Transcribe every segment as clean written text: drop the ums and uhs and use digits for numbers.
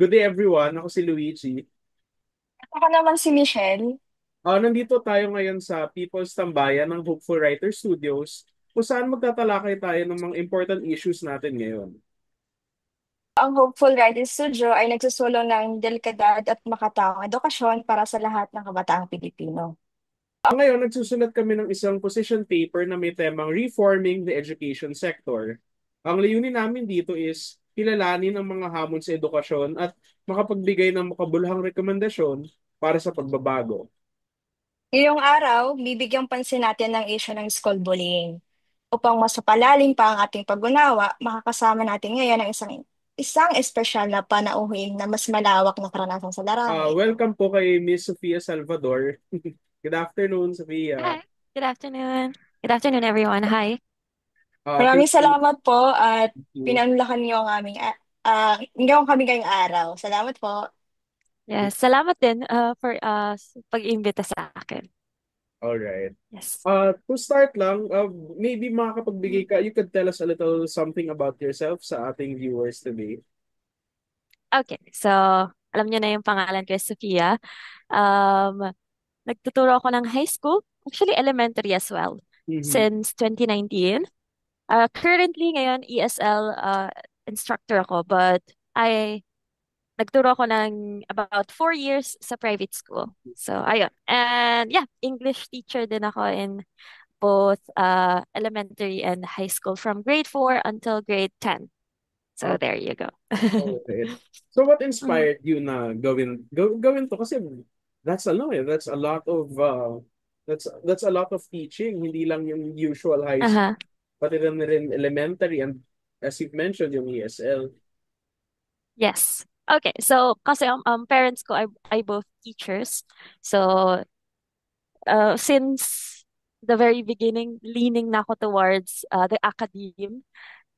Good day everyone, ako si Luigi. Ako naman si Michelle. Nandito tayo ngayon sa People's Tambayan ng Hopeful Writer Studios kung saan magtatalakay tayo ng mga important issues natin ngayon. Ang Hopeful Writing Studio ay nagsusulong ng delikadad at makataong edukasyon para sa lahat ng kabataang Pilipino. Ngayon, nagsusulat kami ng isang position paper na may temang Reforming the Education Sector. Ang layunin namin dito is kilalanin ang mga hamon sa edukasyon at makapagbigay ng makabuluhang rekomendasyon para sa pagbabago. Ngayong araw, bibigyang pansin natin ang issue ng school bullying. Upang mas mapalalim pa ang ating pag-unawa, makakasama natin ngayon ang isang espesyal na panauhin na mas malawak na karanasan sa larangan ito. Welcome po kay Miss Sofia Salvador. Good afternoon, Sofia. Hi. Good afternoon. Good afternoon, everyone. Hi. Thank Maraming you. salamat po at Thank you. pinanulakan niyo ang aming niyo kami ngayong araw. Salamat po. Yes, salamat din for pag-imbita sa akin. All right. Yes. To start lang, maybe makakapagbigay Mhm. ka, you could tell us a little something about yourself sa ating viewers today. Okay, so alam niyo na yung pangalan ko, Sofia. Um, Nagtuturo ako ng high school, actually elementary as well, Mhm. since 2019. Currently, ngayon, ESL instructor ako, but I nagturo ako ng about 4 years sa private school. So, ayun. And yeah, English teacher din ako in both elementary and high school from grade 4 until grade 10. So, Uh, there you go. all right. So what Mhm. inspired you na gawin to kasi that's that's a lot of that's a lot of teaching, hindi lang yung usual high school, Uh-huh. pati rin elementary and as you've mentioned yung ESL. Yes. Okay. So, kasi parents ko ay both teachers. So, since the very beginning, leaning na ako towards the academe.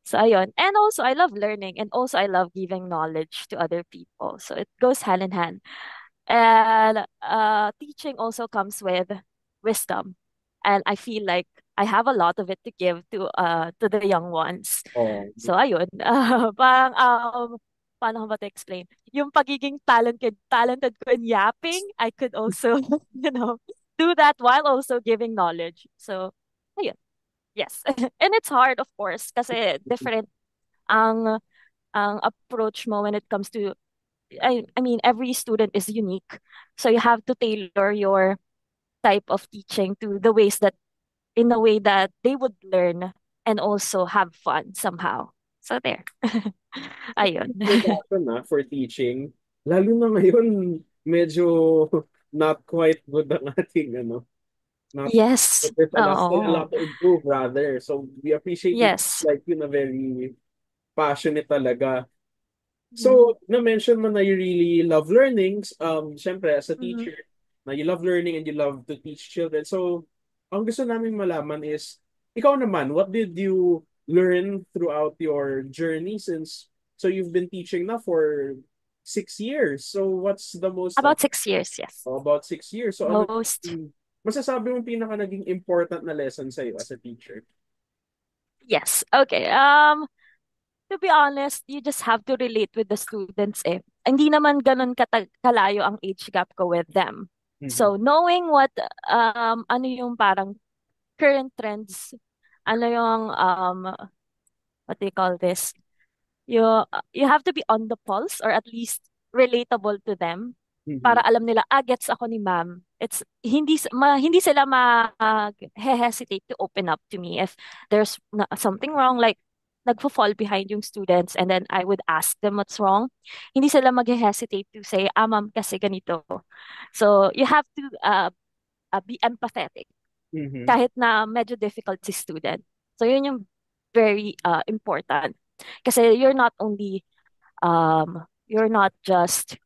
So, ayun. And also, I love learning and also I love giving knowledge to other people. So, it goes hand in hand. And teaching also comes with wisdom. And I feel like I have a lot of it to give to the young ones. Oh, So ayun, parang paano ko ba to explain? Yung pagiging talented ko in yapping, I could also, you know, do that while also giving knowledge. So ayun, yes. And it's hard of course kasi different ang ang approach mo when it comes to I mean, every student is unique. So you have to tailor your type of teaching to the ways that, in a way that they would learn and also have fun somehow. So there. Ayun. your passion for teaching, lalo na ngayon, medyo not quite good ang ating not Yes. there's still a lot Oo. to improve rather. So we appreciate you Yes. like you na very passionate talaga. Mhm. So na-mention mo na you really love learning. Syempre as a Mhm. teacher, na you love learning and you love to teach children. So ang gusto namin malaman is, ikaw naman, what did you learn throughout your journey since so you've been teaching na for 6 years. So what's the most About 6 years, yes. about 6 years. So ano Most. masasabi mong pinaka naging important na lesson sa'yo as a teacher? Yes. Okay. To be honest, you just have to relate with the students eh. Hindi naman ganun kalayo ang age gap ko with them. Mhm. So, knowing ano yung parang current trends, ano yung, what do you call this? You, you have to be on the pulse or at least relatable to them para Mhm. alam nila, gets ako ni ma'am. It's, hindi sila hesitate to open up to me if there's something wrong, like, nagfo-fall behind yung students and then I would ask them what's wrong. Hindi sila mag-hesitate to say, ma'am, kasi ganito. So, you have to be empathetic Mhm. kahit na medyo difficult si student. So, yun yung very important. Kasi you're not just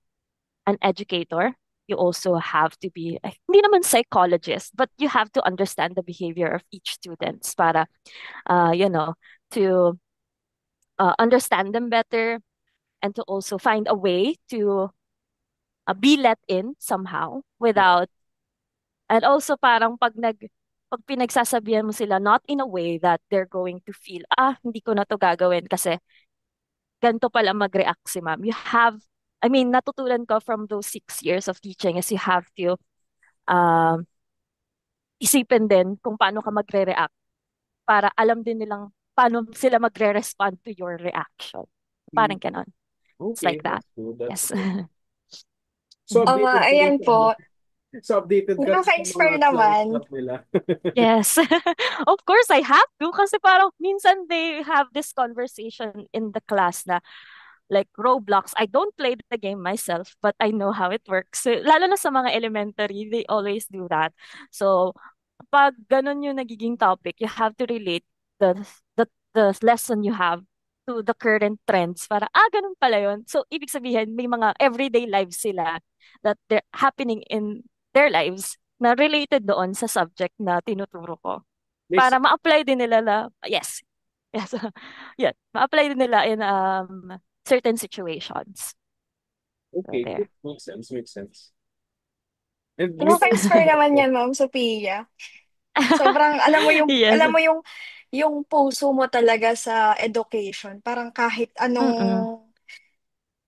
an educator. You also have to be, hindi naman psychologist, but you have to understand the behavior of each students para, you know, to understand them better and to also find a way to be let in somehow Yeah. without, and also parang pag pinagsasabihan mo sila not in a way that they're going to feel, hindi ko na to gagawin kasi ganito pala mag-react si ma'am. You have I mean, natutunan ko from those 6 years of teaching is you have to um, isipin din kung paano ka magre-react para alam din nilang paano sila magre-respond to your reaction. Mm. Parang ganon. It's Okay, like that. that's good. That's Yes. good. So Mhm. updated ka dun Ayan sa ano? po. So updated ka dun sa mga Nakaka-inspire slang naman. stuff nila. Yes. Of course, I have to kasi parang minsan they have this conversation in the class na like Roblox. I don't play the game myself, but I know how it works. So, lalo na sa mga elementary, they always do that. So, pag ganun yung nagiging topic, you have to relate the the lesson you have to the current trends para ganun pala yun. So ibig sabihin may mga everyday lives sila that they're happening in their lives na related doon sa subject na tinuturo ko Makes para ma-apply din nila na yes. Yes. Yeah, ma-apply din nila in certain situations. So okay, there. good. Makes sense, makes sense. And with Yes. Nakaka-inspire naman yan, Ma'am Sophia. Sobrang Yes. alam mo yung puso mo talaga sa education. Parang kahit Mm-mm. anong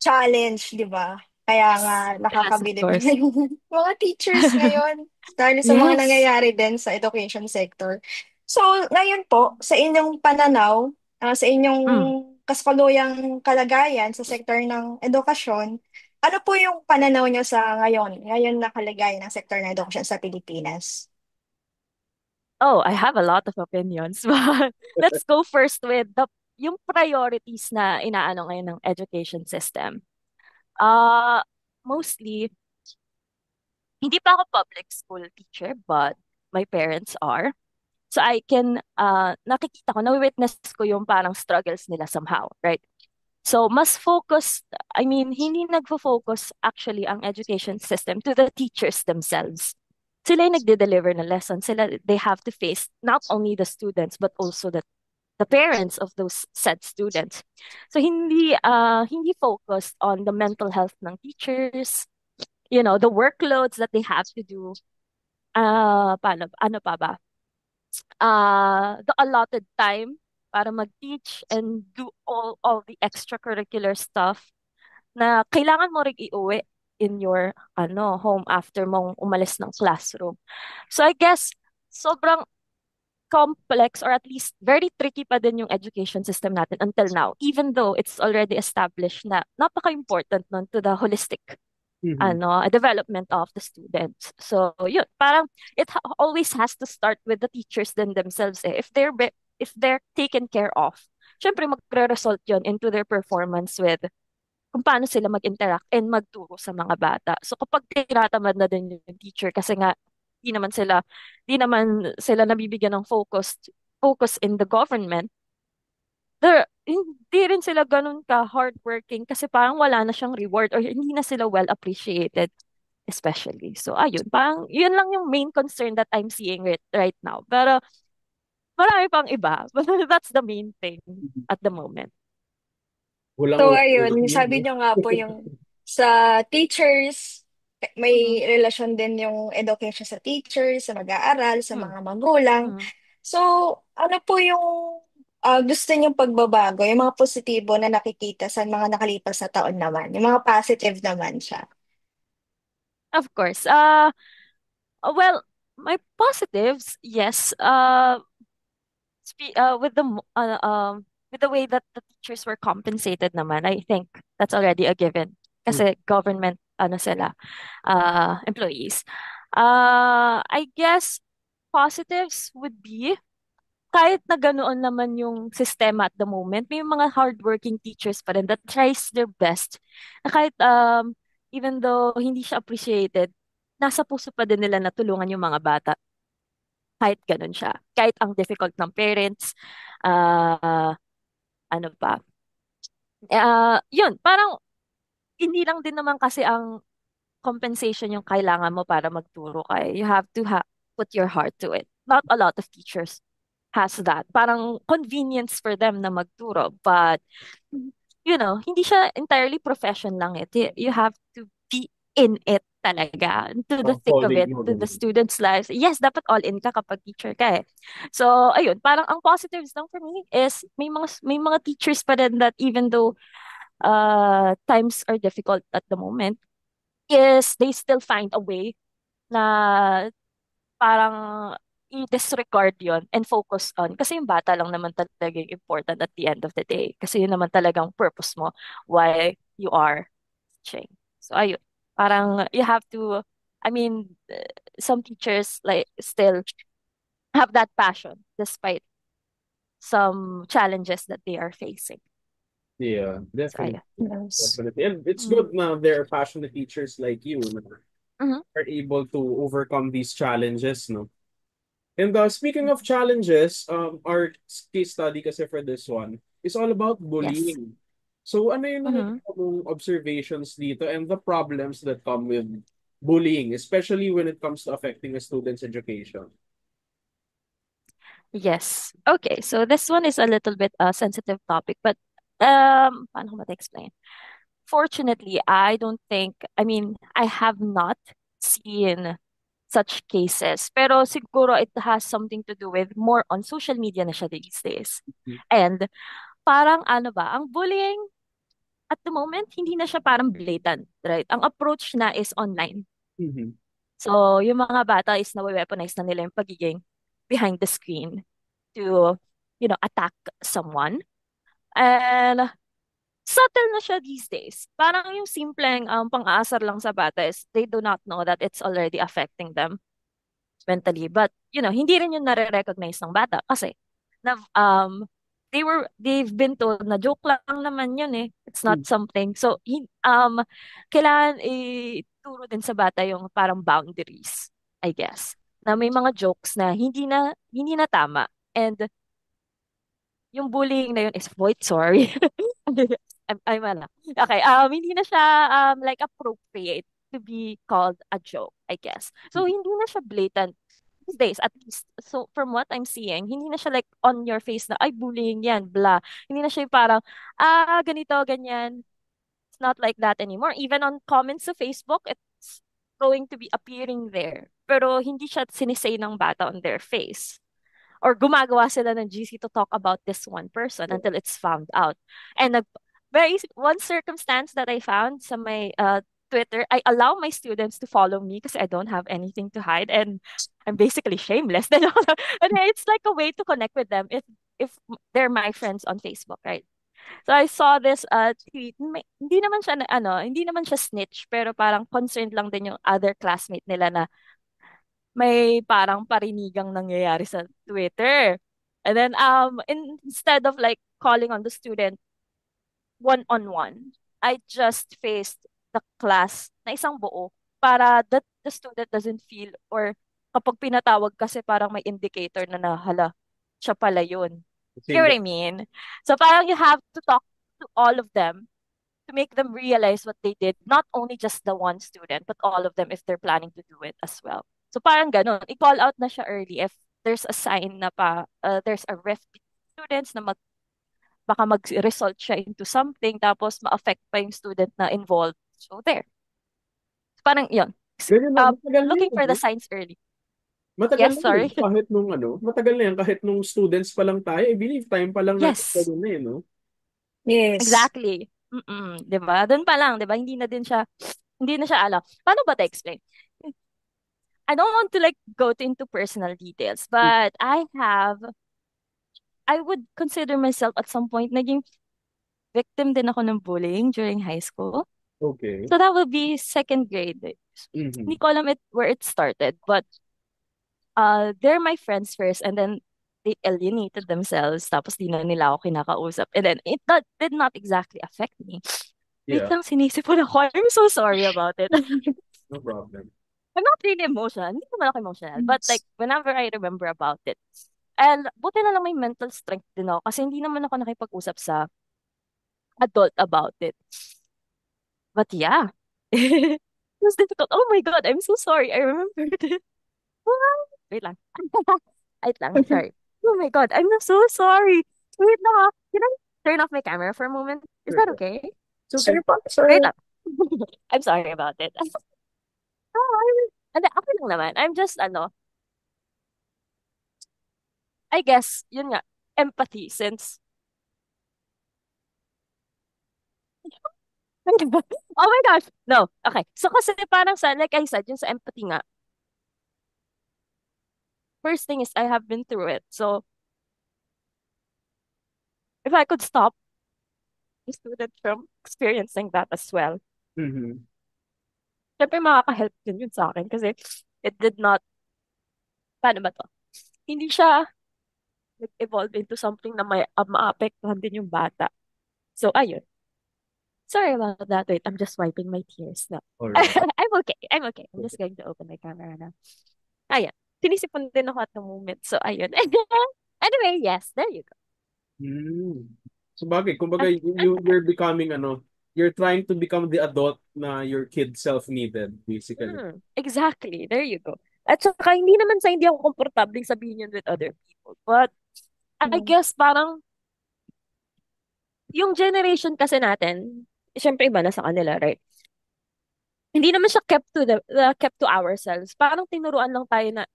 challenge, di ba? Kaya nga Yes, of nakakabilib na course. yung mga teachers ngayon dahil sa mga Yes. nangyayari din sa education sector. So, ngayon po, sa inyong pananaw, sa inyong Mm. kasaluyang kalagayan sa sektor ng edukasyon, ano po yung pananaw nyo sa ngayon na kalagayan ng sektor ng edukasyon sa Pilipinas? Oh, I have a lot of opinions, but let's go first with yung priorities na inaano ngayon ng education system. Uh, Mostly, hindi pa ako public school teacher, but my parents are. So I can, nakikita ko, na-witness ko yung parang struggles nila somehow, right? So mas focused, I mean, hindi nagfo-focus actually ang education system to the teachers themselves. Sila yung nagde-deliver ng lesson. Sila, they have to face not only the students, but also the parents of those said students. So hindi focused on the mental health ng teachers, the workloads that they have to do. Ano pa ba? The allotted time para mag-teach and do all the extracurricular stuff na kailangan mo ring iuwi in your home after mong umalis ng classroom. So I guess sobrang complex or at least very tricky pa din yung education system natin until now, even though it's already established na napaka-important nun to the holistic Mhm. development of the students. So yun, parang always has to start with the teachers themselves eh. If they're taken care of, syempre magre-result yun into their performance with kung paano sila mag-interact and magturo sa mga bata. So kapag tinatamad na din yung teacher kasi nga di naman sila nabibigyan ng focus in the government, hindi rin sila ganun ka hardworking kasi parang wala na siyang reward or hindi na sila well appreciated especially. So ayun, parang yun lang yung main concern that I'm seeing right now. Pero marami pang iba. But that's the main thing at the moment. Walang So, walang ayun, yun, sabi no? nyo nga po yung sa teachers, Mm-hmm. may relasyon din yung education sa teachers, sa mag-aaral, sa Mm-hmm. mga magulang. Mm-hmm. So, ano po yung gusto niyong pagbabago, yung mga positibo na nakikita sa mga nakalipas na taon naman, yung mga positive naman siya. Of course. Well, my positives, yes. With the way that the teachers were compensated naman, I think that's already a given. Mm. Kasi government, sila, employees. I guess positives would be kahit na ganoon naman yung sistema at the moment, may mga hardworking teachers pa rin that tries their best. Na kahit even though hindi siya appreciated, nasa puso pa din nila na tulungan yung mga bata. Kahit ganun siya. Kahit ang difficult ng parents, uh, ano pa. Yun, parang hindi lang din naman kasi ang compensation yung kailangan mo para magturo ka. You have to put your heart to it. Not a lot of teachers has that. Parang convenience for them na magturo. But, hindi siya entirely profession lang it. You have to be in it talaga. To the Oh, thick of calling it, mo, to the ganun. students' lives. Yes, dapat all in ka kapag teacher ka eh. So, ayun, parang ang positives lang for me is may mga teachers pa rin that even though times are difficult at the moment, is they still find a way na parang i-disregard yon and focus on, kasi yung bata lang naman talaga yung important at the end of the day. Kasi yun naman talagang purpose mo why you are teaching. So ayun, parang you have to, I mean, some teachers like still have that passion despite some challenges that they are facing. Yeah, So definitely. ayun. Yes. Definitely. And it's Mm. good na there are passionate teachers like you na Mhm. are able to overcome these challenges, no? And speaking of challenges, our case study kasi for this one is all about Yes. bullying. So ano yung Mhm. nakikita mong observations dito and the problems that come with bullying, especially when it comes to affecting a student's education? Yes. Okay, so this one is a little bit a sensitive topic, but paano ko ma-explain? Fortunately, I don't think, I mean, I have not seen such cases. Pero siguro it has something to do with more on social media na siya these days. And parang ano ba, ang bullying at the moment, hindi na siya parang blatant, right? Ang approach na is online. Mm-hmm. So, yung mga bata is na-weaponize na nila yung pagiging behind the screen to, attack someone. And subtle na siya these days. Parang yung simpleng pang-aasar lang sa bata is they do not know that it's already affecting them mentally. But, hindi rin yung nare-recognize ng bata kasi na, they've been told na joke lang naman yun eh. It's not something. So, kailangan ituro din sa bata yung parang boundaries, I guess. Na may mga jokes na hindi na tama. And yung bullying na yun is void, sorry. I'm ano. Okay, hindi na siya like appropriate to be called a joke, I guess. So hindi na siya blatant these days at least. So from what I'm seeing, hindi na siya like on your face na ay bullying yan, blah. Hindi na siya yung parang ganito, ganyan. It's not like that anymore. Even on comments sa Facebook, it's going to be appearing there. Pero hindi siya sinisay ng bata on their face or gumagawa sila ng GC to talk about this one person until it's found out. And one circumstance that I found sa my Twitter, I allow my students to follow me because I don't have anything to hide and I'm basically shameless. And it's like a way to connect with them if they're my friends on Facebook, right? So I saw this tweet. Hindi naman siya snitch, pero parang concerned lang din yung other classmate nila na may parang parinigang nangyayari sa Twitter. And then instead of like calling on the student one-on-one, I just faced the class na isang buo para that the student doesn't feel or kapag pinatawag kasi parang may indicator na hala, siya pala yun. You know Same. what I mean? So parang you have to talk to all of them to make them realize what they did, not only just the one student, but all of them if they're planning to do it as well. So parang ganun, i-call out na siya early if there's a sign na there's a rift between students na baka mag-result siya into something tapos ma-affect pa yung student na involved. So there. Parang yun. Ganyan na, matagal na Looking yun, for the no? signs early. Matagal Yes, na yun. sorry. Matagal na yan kahit nung students pa lang tayo. I believe time pa lang natin Yes, ganun na eh, no? Yes. exactly. Mm-mm, 'di ba? Doon pa lang, 'di ba? Hindi na siya alam. Paano ba 'to explain? I don't want to like go into personal details, but I would consider myself at some point naging victim din ako ng bullying during high school. Okay. So that would be second grade. Mm-hmm. Hindi ko alam where it started, but they're my friends first and then they alienated themselves tapos di na nila ako kinakausap. And then did not exactly affect me. Wait Yeah, lang, sinisipon ako. I'm so sorry about it. no problem. I'm not really emotional. Hindi naman ako emotional. But like, whenever I remember about it, and buti na lang may mental strength din ako kasi hindi naman ako nakipag-usap sa adult about it. But yeah, it was difficult. Oh my God, I'm so sorry. I remembered it. Wait lang. Wait lang, sorry. Oh my God, I'm so sorry. Wait lang ah. Can I turn off my camera for a moment? Is Sure, that sure. okay? It's okay. Sure po, Wait sure. lang. I'm sorry about it. Oh, okay lang naman. I'm just, I guess, yun nga, empathy since Oh my gosh. No. Okay. So kasi parang like I said, yung sa empathy nga, first thing is I have been through it. So if I could stop the student from experiencing that as well, Mhm. syempre makaka-help din yun sa akin kasi it did not, paano ba to? Hindi siya nag-evolve into something na may maapektuhan din yung bata. So ayun. Sorry about that. Wait, I'm just wiping my tears now. All right. I'm okay. I'm okay. I'm just going to open my camera now. Ayan. Sinisipon din ako at the moment. So, ayun. Anyway, yes, there you go. Hmm. So bagay, kumbaga Okay. you're becoming you're trying to become the adult na your kid self needed basically. Exactly. There you go. At saka, hindi naman sa hindi ako komportable sabihin yun with other people. But, I Mm. guess parang, yung generation kasi natin, syempre iba na sa kanila, right? Hindi naman siya kept to ourselves. Parang tinuruan lang tayo na,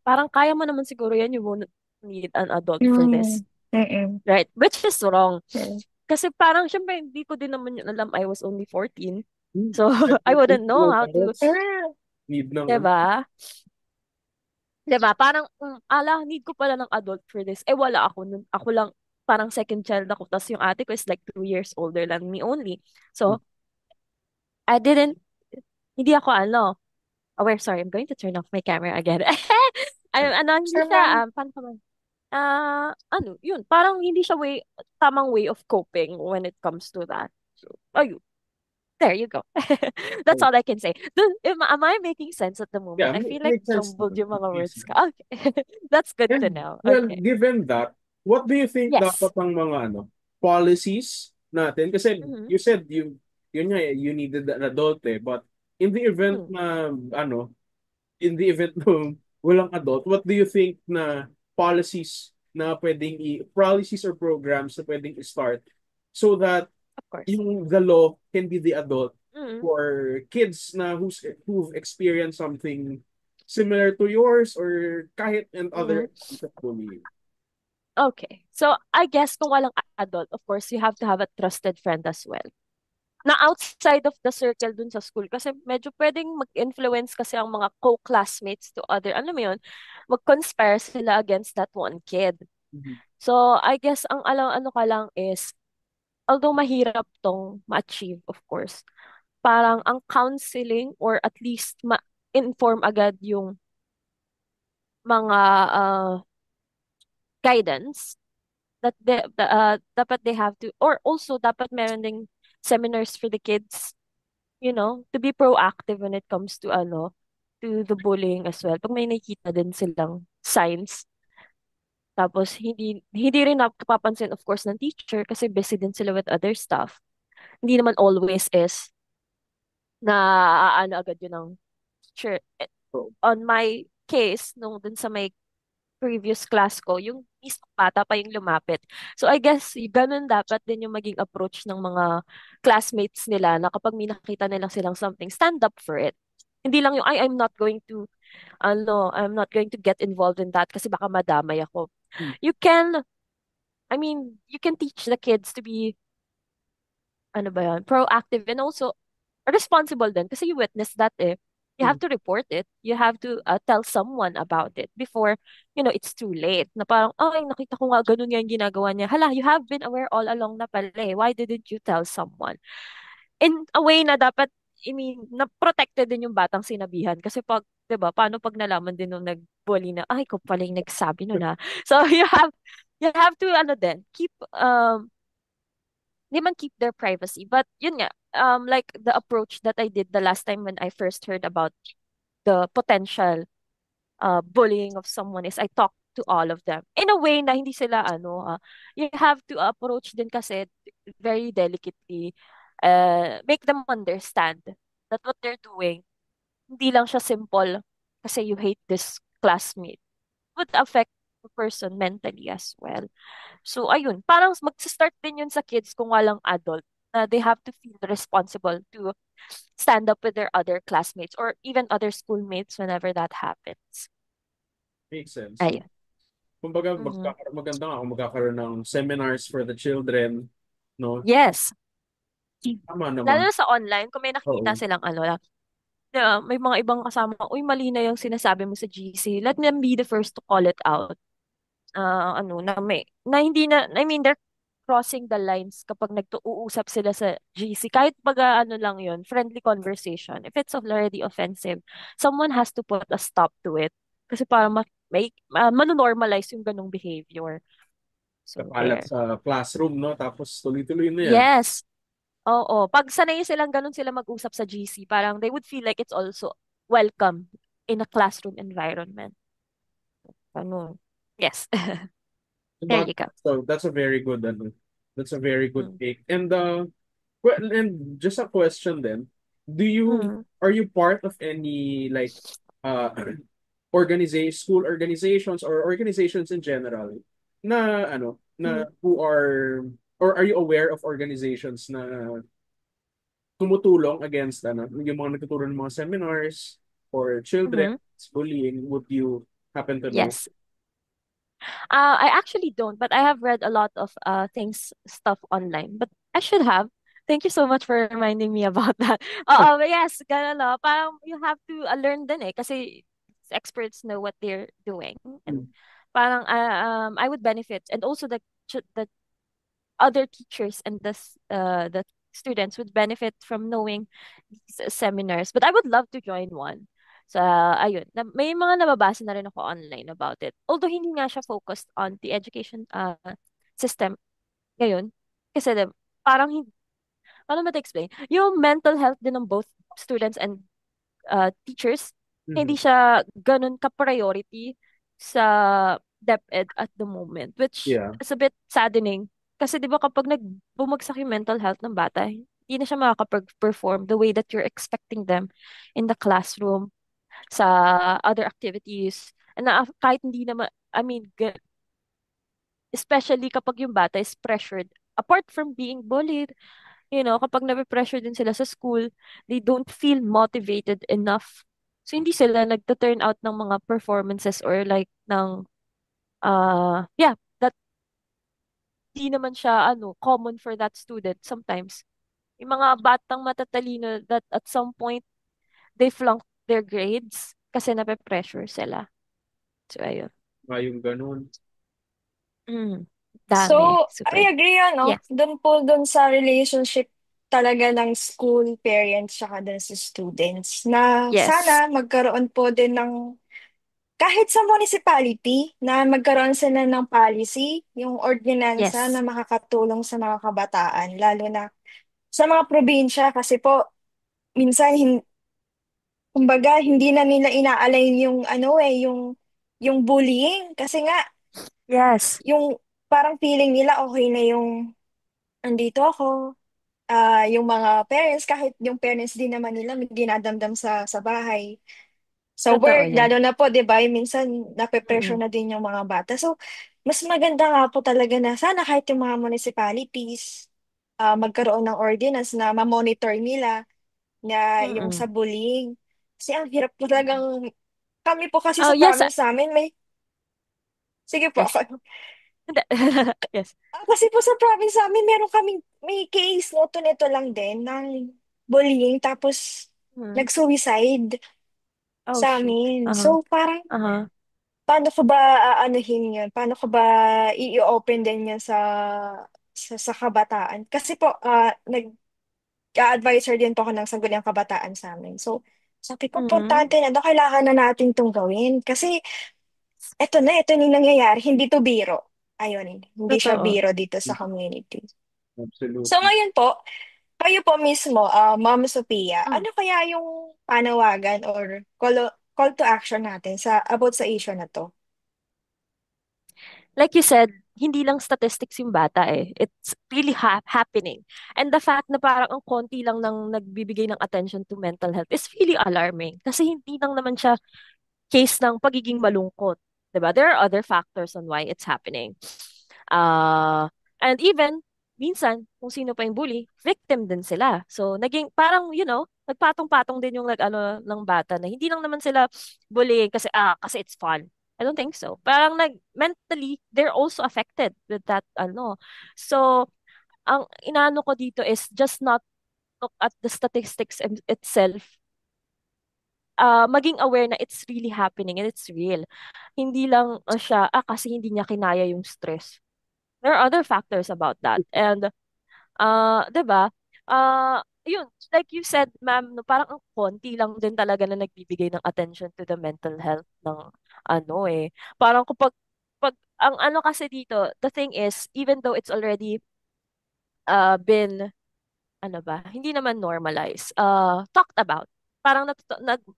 parang kaya mo naman siguro yan, you won't need an adult for this. Mm. Mm-mm. Right? Which is wrong. Mm. Kasi parang, syempre, hindi ko din naman yun alam. I was only 14. Hmm. So, I wouldn't know Mga how to, parents need ng diba? Diba? Parang, need ko pala ng adult for this. Wala ako nun. Ako lang, parang second child ako. Tapos yung ate ko is like 2 years older than me only. So, I didn't, hindi ako aware. Sorry, I'm going to turn off my camera again. Hindi Sure, ma'am. siya, paano pa ba? Yun, parang hindi siya tamang way of coping when it comes to that. So, ayun. There you go. That's all I can say. Am I making sense at the moment? yeah, I feel like makes sense jumbled naman. yung It mga makes words ka. sense. Okay. That's good to And know. well, Okay. given that, what do you think Yes. dapat ang mga policies natin? Kasi Mm-hmm. you said yun nga you needed an adult but in the event Mm-hmm. na in the event na walang adult, what do you think na policies or programs na pwedeng i-start so that Of course. the law can be the adult Mm-hmm. for kids na who've experienced something similar to yours or kahit and Mm-hmm. other kinds of bullying. Okay. So, I guess kung walang adult, of course, you have to have a trusted friend as well. Na outside of the circle dun sa school kasi medyo pwedeng mag-influence kasi ang mga co-classmates to other, alam mo yun, mag-conspire sila against that one kid. Mhm. So, I guess ang ano ka lang is, although mahirap tong ma-achieve, of course, parang ang counseling or at least ma-inform agad yung mga guidance that dapat they have to, or also dapat meron ding seminars for the kids, to be proactive when it comes to to the bullying as well. Pag may nakikita din silang signs, tapos hindi rin napapansin of course ng teacher kasi busy din sila with other stuff. Hindi naman always is na agad yun ng teacher. So, On my case, nung dun sa may previous class ko, yung mismo bata pa yung lumapit. So I guess ganun dapat din yung maging approach ng mga classmates nila na kapag may nakita nilang silang something, stand up for it. Hindi lang yung, I'm not going to, I'm not going to get involved in that kasi baka madamay ako. hmm, You can, I mean, you can teach the kids to be, ano ba yun, proactive and also responsible din kasi you witness that you hmm, have to report it. You have to tell someone about it before, it's too late. Na parang, ay, nakita ko nga ganun nga yung ginagawa niya. Hala, you have been aware all along na pala eh. Why didn't you tell someone? In a way na dapat, I mean, na protected din yung batang sinabihan. Kasi pag, 'di ba, paano pag nalaman din nung nag-bully na, ay, ko pala yung nagsabi nun ha. So, you have to, keep, di man keep their privacy. But, yun nga, like the approach that I did the last time when I first heard about the potential bullying of someone is I talked to all of them. In a way na hindi sila you have to approach din kasi very delicately, make them understand that what they're doing, hindi lang siya simple kasi you hate this classmate. Would affect the person mentally as well. So, ayun, parang magsa-start din yun sa kids kung walang adult na they have to feel responsible to stand up with their other classmates or even other schoolmates whenever that happens. makes sense. Ayun. Kumbaga Mhm. maganda nga kung magkakaroon ng seminars for the children, no? Yes. Tama Lalo naman. na sa online, kung may nakikita Oo. silang may mga ibang kasama, uy, mali na yung sinasabi mo sa GC. Let them be the first to call it out. Na hindi na, I mean, they're crossing the lines kapag nagtuusap sila sa GC. Kahit pag ano lang yun, friendly conversation. If it's already offensive, someone has to put a stop to it. Kasi para manunormalize yung ganong behavior. So, Kakalat there. sa classroom, no? Tapos tuloy-tuloy na yan. Yes. Oo. Pag sanay silang ganun sila mag-usap sa GC, parang they would feel like it's also welcome in a classroom environment. Ano? Yes. There But you go. so that's a very good ano. That's a very good Mm. take. And just a question then. Mm. Are you part of any like uh organization school organizations or organizations in general na Mm. na who are or are you aware of organizations na tumutulong against yung mga nagtuturo ng mga seminars for children Mhm. bullying? Would you happen to know? Yes. I actually don't, but I have read a lot of stuff online. But I should have. Thank you so much for reminding me about that. But yes, ganun no. Parang you have to learn din eh kasi experts know what they're doing. And parang I would benefit, and also the other teachers and the students would benefit from knowing these seminars. But I would love to join one. So, ayun. May mga nababasa na rin ako online about it. Although hindi nga siya focused on the education system ngayon. Kasi parang, paano ba to-explain? Yung mental health din ng both students and teachers, hindi Mhm. siya ganun ka-priority sa DepEd at the moment, which Yeah. is a bit saddening. Kasi di ba kapag bumagsak yung mental health ng bata, hindi na siya makakapag-perform the way that you're expecting them in the classroom, sa other activities. And kahit hindi naman, I mean, especially kapag yung bata is pressured, apart from being bullied, kapag nape-pressure din sila sa school, they don't feel motivated enough. So, hindi sila nagta-turn out ng mga performances or like yeah, that di naman siya, common for that student sometimes. Yung mga batang matatalino that at some point, they flunk their grades kasi nape-pressure sila. So, ayun. Yung ganun. Mm, So, dami. I Super. agree Yes. Doon po doon sa relationship talaga ng school, parents, saka dun sa students na Yes. sana magkaroon po din ng kahit sa municipality na magkaroon sila ng policy, yung ordinansa na Yes. makakatulong sa mga kabataan, lalo na sa mga probinsya kasi po minsan kumbaga hindi na nila ina-align yung yung bullying kasi nga Yes. yung parang feeling nila okay na yung andito ako. Yung mga parents, kahit yung parents din naman nila may dinadamdam sa bahay, sa Totoo work, yan. lalo na po, di ba, minsan nape-pressure Mm-mm. na din yung mga bata. So, mas maganda nga po talaga na sana kahit yung mga municipalities, magkaroon ng ordinance na ma-monitor nila na yung Mm-mm. sa bullying. Kasi ang hirap po talagang, kami po kasi Oh, sa yes. province namin, sige po Yes. ako. Hindi. Yes. Kasi po sa province namin, may case nito lang din ng bullying tapos Mm. nag-suicide Oh, sa shoot. amin. Uh-huh. So parang, Uh-huh. paano ko ba aanuhin yun? Paano ko ba i-open din yan sa kabataan? Kasi po, nag-advisor din po ako ng Sangguniang Kabataan sa amin. So, sabi ko, Mm-hmm. importante na, kailangan na natin itong gawin. Kasi, ito na yung nangyayari. Hindi to biro. Ayun, hindi siya Totoo. biro dito sa community. So, Absolutely. ngayon po, kayo po mismo, Ma'am Sophia, Mm. ano kaya yung panawagan or call to action natin about sa issue na to? Like you said, hindi lang statistics yung bata eh. It's really happening. And the fact na parang ang konti lang ng nagbibigay ng attention to mental health is really alarming. Kasi hindi lang naman siya case ng pagiging malungkot. 'Di ba? There are other factors on why it's happening. And even, minsan, kung sino pa yung bully, victim din sila. So, naging, parang, nagpatong-patong din yung ano ng bata na hindi lang naman sila bullying kasi it's fun. I don't think so. Parang mentally, they're also affected with that, ano. So, ang inaano ko dito is just not look at the statistics itself, maging aware na it's really happening and it's real. Hindi lang siya, kasi hindi niya kinaya yung stress. There are other factors about that. And, 'di ba? Yun, like you said, ma'am, no, parang ang konti lang din talaga na nagbibigay ng attention to the mental health ng ano Parang pag ang ano kasi dito, the thing is, even though it's already been ano ba, hindi naman normalized, talked about. Parang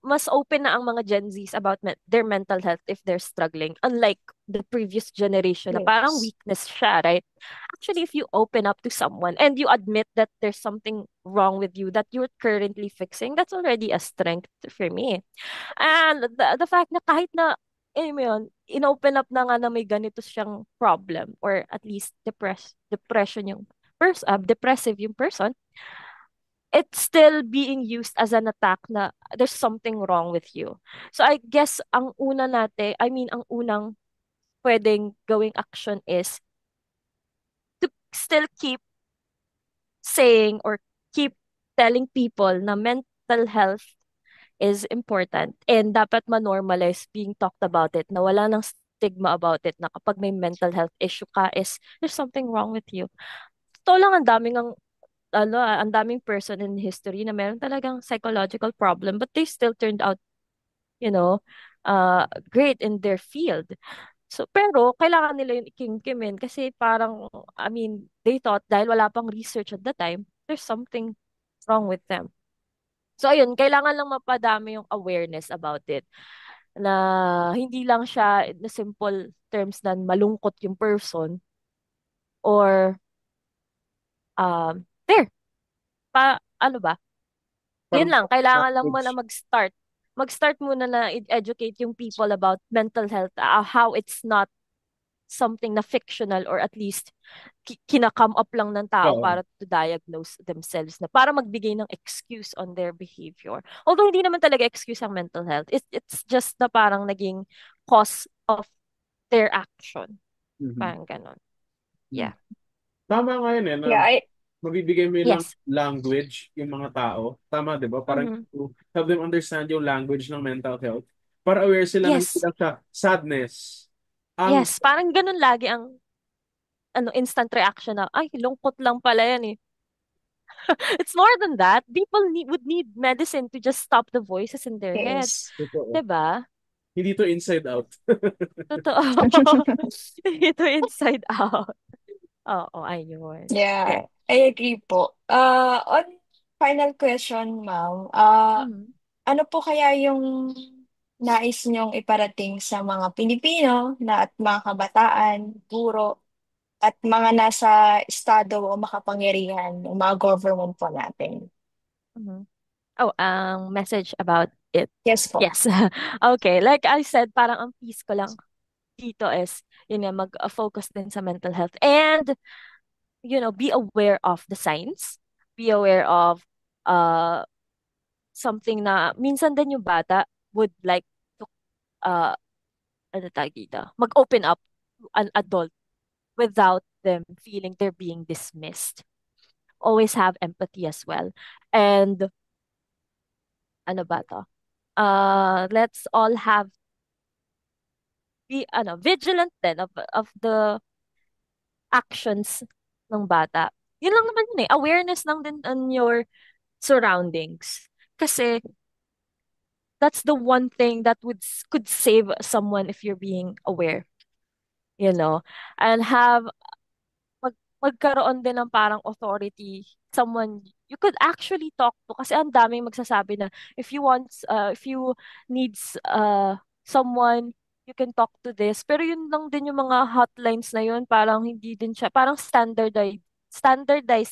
mas open na ang mga Gen Zs about their mental health if they're struggling. Unlike the previous generation na parang Yes. weakness siya, right? Actually, if you open up to someone and you admit that there's something wrong with you that you're currently fixing, that's already a strength for me. And the fact na kahit na, mo yun, in-open up na nga na may ganito siyang problem or at least depression yung depressive yung person, it's still being used as an attack na there's something wrong with you. So I guess ang unang pwedeng gawing action is to still keep saying or keep telling people na mental health is important and dapat ma-normalize being talked about it, na wala nang stigma about it, na kapag may mental health issue ka is there's something wrong with you. Totoo lang, ang daming person in history na meron talagang psychological problem but they still turned out, you know, great in their field. So, pero kailangan nila yung ikimkimin kasi parang, I mean, they thought dahil wala pang research at the time, there's something wrong with them. So, ayun, kailangan lang mapadami yung awareness about it. Na hindi lang siya na simple terms na malungkot yung person or, there, ano ba? Yun Parang lang, kailangan lang muna language. mag-start. Mag-start muna na educate yung people about mental health, how it's not something na fictional or at least kinakam up lang ng tao Oo. para to diagnose themselves na para magbigay ng excuse on their behavior. Although hindi naman talaga excuse ang mental health. It's just na parang naging cause of their action. Mhm. Parang ganon. Mm. Yeah. Tama nga yun na Yeah, mabibigay mo yung Yes. language yung mga tao. Tama, di ba? Parang Mm-hmm. to help them understand yung language ng mental health. Para aware sila na hindi Yes. lang siya sadness. Ang Yes. Parang ganun lagi ang instant reaction na, ay, lungkot lang pala yan eh. It's more than that. People would need medicine to just stop the voices in their head. yes. totoo. 'Di ba? Hindi to inside out. Totoo. Ito inside out. Oo, ayun. Yeah, There. I agree po. On final question, ma'am, Mhm. ano po kaya yung nais niyong iparating sa mga Pilipino at mga kabataan, guro, at mga nasa estado o makapangyarihan, yung mga government po natin? Mhm. Oh, ang message about it. Yes po. Yes. Okay, like I said, parang ang piece ko lang dito is, yun nga, mag-focus din sa mental health and, be aware of the signs. Be aware of uh something na minsan din yung bata would like to uh ano tawag dito, mag-open up to an adult without them feeling they're being dismissed. Always have empathy as well. And ano ba to? Let's all be vigilant then of the actions ng bata. Yun lang naman yun eh. Awareness lang din on your surroundings. Kasi that's the one thing that could save someone if you're being aware, and magkaroon din ng parang authority, someone you could actually talk to kasi ang daming magsasabi na if you needs someone you can talk to this, pero yun lang din yung mga hotlines na yun, parang hindi din siya parang standardized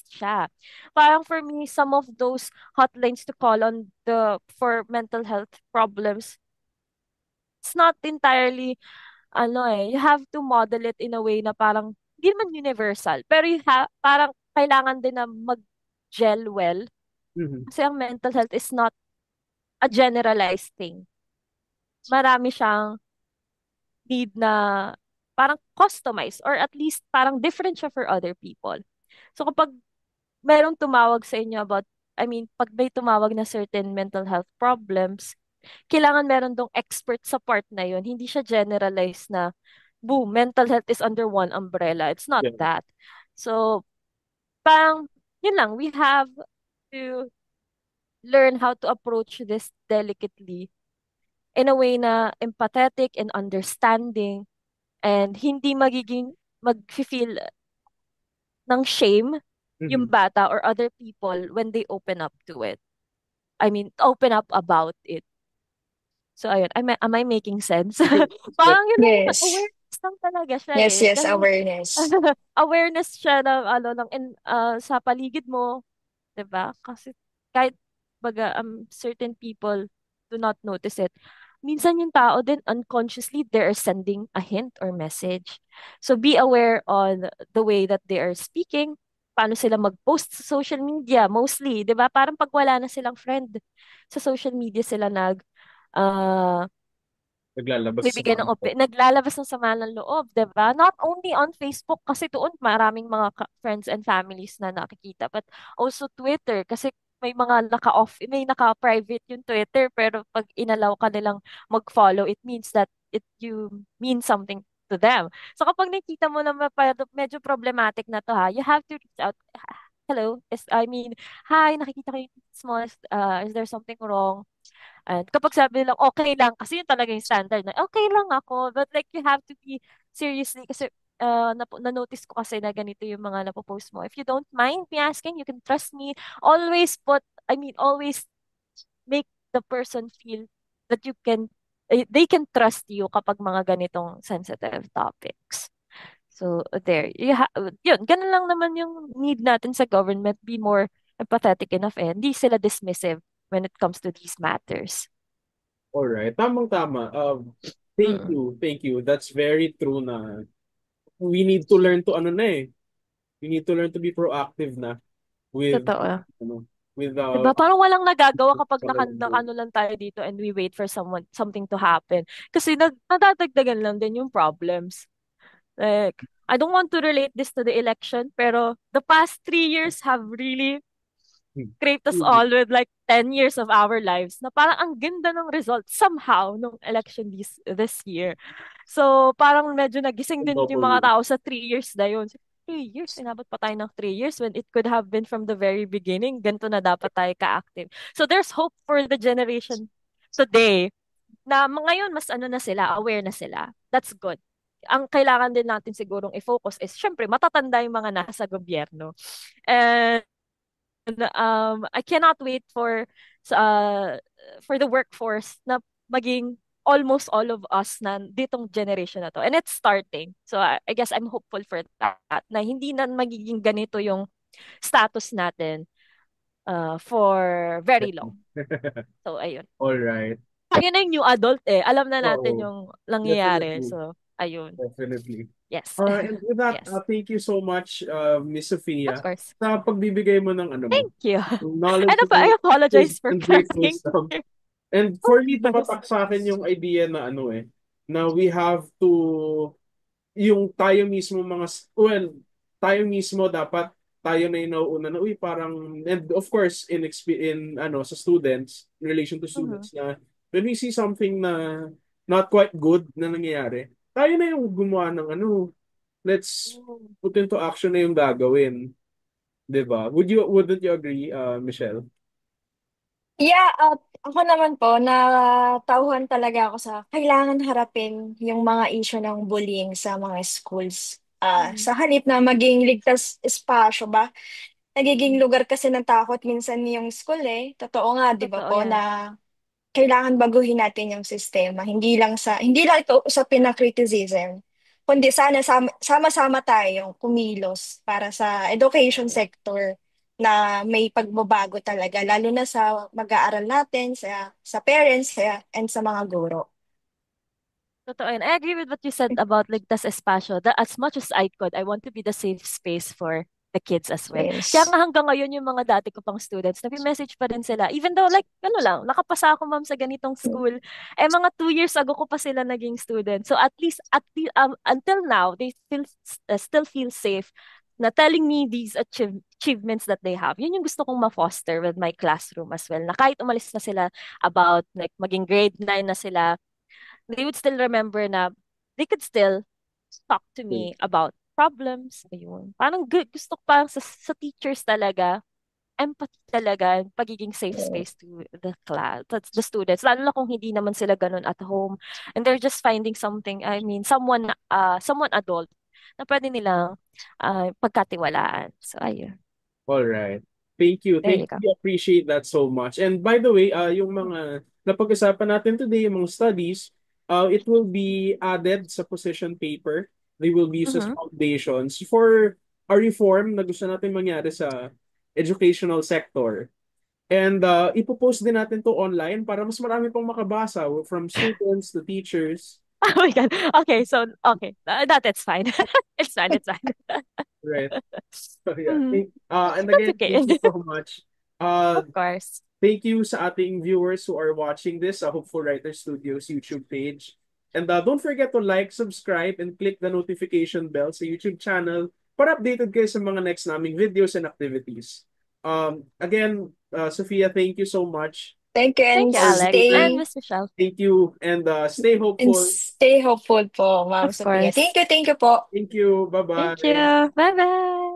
siya. Parang for me, some of those hotlines to call on the for mental health problems, it's not entirely you have to model it in a way na parang hindi naman universal. Pero parang kailangan din na mag-gel well. Mhm. Kasi ang mental health is not a generalized thing. Marami siyang need na parang customized or at least parang different siya for other people. So kapag merong tumawag sa inyo about I mean, pag may tumawag na certain mental health problems, kailangan meron dong expert sa part na yun. Hindi siya generalized na, boom, mental health is under one umbrella. It's not Yeah. that. So, parang, yun lang, we have to learn how to approach this delicately in a way na empathetic and understanding and hindi magiging mag-feel ng shame yung Mhm. bata or other people when they open up to it. I mean, open up about it. So, ayun. Am I making sense? Yes. Parang yun lang, Yes. awareness lang talaga siya Yes, eh. yes, Ganun, awareness. awareness siya ng, ano, sa paligid mo, 'di ba? Kasi kahit baga certain people do not notice it. Minsan yung tao din unconsciously they're sending a hint or message. So be aware on the way that they are speaking, paano sila mag-post sa social media mostly, 'di ba? Parang pag wala na silang friend sa social media sila ah Naglalabas sa bibigyan ng kanto. naglalabas ng sama ng loob, 'di ba? Not only on Facebook kasi doon maraming mga friends and families na nakikita, but also Twitter kasi may mga naka-off, may naka-private yung Twitter pero pag inalaw ka nilang mag-follow, it means that you mean something to them. So kapag nakita mo na medyo problematic na to ha, you have to reach out. Hello, I mean, hi, nakikita ko yung small, is there something wrong? And kapag sabi nilang okay lang, kasi yun talaga yung standard na okay lang ako. But like you have to be seriously kasi na-notice ko kasi na ganito yung mga napopost mo. If you don't mind me asking, you can trust me. Always make the person feel that they can trust you kapag mga ganitong sensitive topics. So, there. Yun, ganun lang naman yung need natin sa government. Be more empathetic enough and hindi sila dismissive when it comes to these matters. Alright, tamang-tama. Thank Mm. you, thank you. That's very true na we need to learn to ano na eh. We need to learn to be proactive na with Totoo. ano, with Diba? Parang walang nagagawa kapag pangalan. nakano lang tayo dito and we wait for something to happen. Kasi nadadagdagan lang din yung problems. Like, I don't want to relate this to the election, pero the past 3 years have really scraped us all with like 10 years of our lives na parang ang ganda ng result somehow nung election this year. So, parang medyo nagising din yung mga Double. tao sa 3 years na yun. 3 years? Inabot pa tayo ng 3 years when it could have been from the very beginning. Ganito na dapat tayo ka-active. So, there's hope for the generation today na ngayon mas ano na sila, aware na sila. That's good. Ang kailangan din natin sigurong i-focus is, syempre, matatanda yung mga nasa gobyerno. And I cannot wait uh, for the workforce na maging almost all of us na ditong generation na to. And it's starting. So I guess I'm hopeful for that na hindi na magiging ganito yung status natin for very long. So ayun. All right. Yun na yung new adult eh. Alam na natin Oo, yung nangyayari. definitely. So ayun. Definitely. Yes. And with that, Yes. thank you so much, Miss Of Sophia, course. sa pagbibigay mo ng ano mo, Thank you. knowledge I apologize for and great crying. wisdom. And Of for me, course. tumatak sa akin yung idea na ano eh, na we have to, yung tayo mismo tayo mismo dapat tayo na yung nauuna na, uy, parang, and of course, sa students, in relation to Mhm. students, na when we see something na not quite good na nangyayari, tayo na yung gumawa ng ano, let's put into action na yung gagawin. 'Di ba? Wouldn't you agree, Michelle? Yeah, ako naman po, natauhan talaga ako sa kailangan harapin yung mga issue ng bullying sa mga schools. Mhm. Sa halip na maging ligtas espasyo ba, nagiging lugar kasi ng takot minsan yung school eh. Totoo nga, di ba Totoo po, yan. na kailangan baguhin natin yung sistema. Hindi lang ito usapin na criticism, kundi sana sama-sama tayong kumilos para sa education sector na may pagbabago talaga, lalo na sa mag-aaral natin, sa parents, and sa mga guro. Totoo yan. I agree with what you said about ligtas espasyo. That as much as I could, I want to be the safe space for the kids as well. Kaya Yes. nga hanggang ngayon yung mga dati ko pang students, nag-message pa rin sila. Even though like, ano lang, nakapasa ako ma'am sa ganitong school. Eh mga 2 years ago ko pa sila naging student. So at least until now, they still feel safe na telling me these achievements that they have. Yun yung gusto kong ma-foster with my classroom as well. Na kahit umalis na sila about like maging grade 9 na sila, they would still remember na they could still talk to me about problems. Ayun. Parang gusto ko parang sa teachers talaga, empathy talaga, pagiging safe space to the class, the students. Lalo na kung hindi naman sila ganun at home. And they're just finding something, I mean, someone adult na pwede nilang pagkatiwalaan. So, ayun. All right. Thank you. There Thank you go. you. Appreciate that so much. And by the way, yung mga napag-usapan natin today, yung mga studies, it will be added sa position paper. They will be used as Mm-hmm. foundations for a reform na gusto natin mangyari sa educational sector. And ipopost din natin to online para mas marami pang makabasa from students to teachers. Oh my God. Okay, so, okay. That's fine. It's fine, it's fine. Right. So yeah. Mhm. And That's again, okay. thank you so much. Of course. Thank you sa ating viewers who are watching this sa Hopeful Writer Studios YouTube page. And don't forget to like, subscribe, and click the notification bell sa YouTube channel para updated kayo sa mga next naming videos and activities. Again, Sophia, thank you so much. Thank you Thank and you, For Alex. And stay Miss Michelle. Thank you and stay and hopeful. stay hopeful po, Ma'am Of Sophia. course. Thank you po. Thank you. Thank Bye-bye. you. Bye-bye.